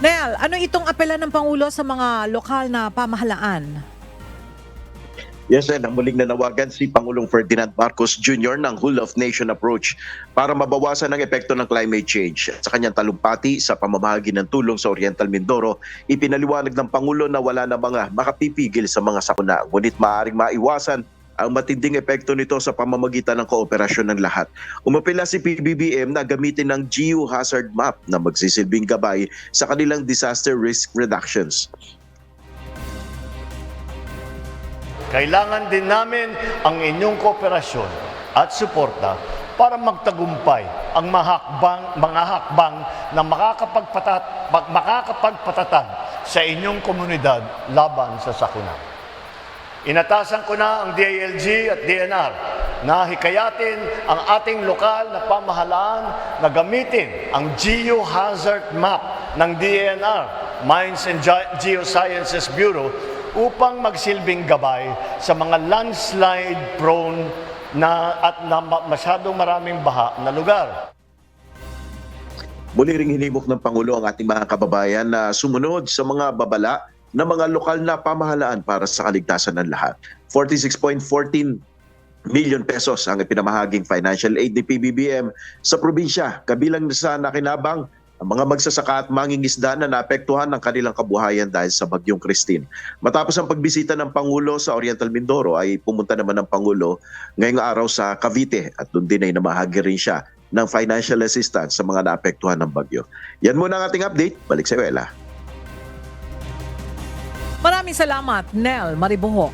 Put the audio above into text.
Nel, ano itong apela ng Pangulo sa mga lokal na pamahalaan? Yes, and muling nanawagan si Pangulong Ferdinand Marcos Jr. ng whole of nation approach para mabawasan ang epekto ng climate change. Sa kanyang talumpati sa pamamahagi ng tulong sa Oriental Mindoro, ipinaliwanag ng Pangulo na wala na mga makapipigil sa mga sakuna, ngunit maaaring maiwasan ang matinding epekto nito sa pamamagitan ng kooperasyon ng lahat. Umapela si PBBM na gamitin ng geohazard map na magsisilbing gabay sa kanilang disaster risk reductions. Kailangan din namin ang inyong kooperasyon at suporta para magtagumpay ang mga hakbang na makakapagpatatag sa inyong komunidad laban sa sakuna. Inatasan ko na ang DILG at DNR na hikayatin ang ating lokal na pamahalaan na gamitin ang geohazard map ng DNR, Mines and Geosciences Bureau, upang magsilbing gabay sa mga landslide prone na masyadong maraming baha na lugar. Muli ring hinimok ng Pangulo ang ating mga kababayan na sumunod sa mga babala ng mga lokal na pamahalaan para sa kaligtasan ng lahat. 46.14 million pesos ang ipinamahaging financial aid ni PBBM sa probinsya, kabilang sa nakinabang ang mga magsasaka at mangingisda na naapektuhan ng kanilang kabuhayan dahil sa Bagyong Christine. Matapos ang pagbisita ng Pangulo sa Oriental Mindoro ay pumunta naman ng Pangulo ngayong araw sa Cavite at doon din ay namahagi rin siya ng financial assistance sa mga naapektuhan ng bagyo. Yan muna ang ating update. Balik sa iyo, Ella. Maraming salamat, Nel Mariboho.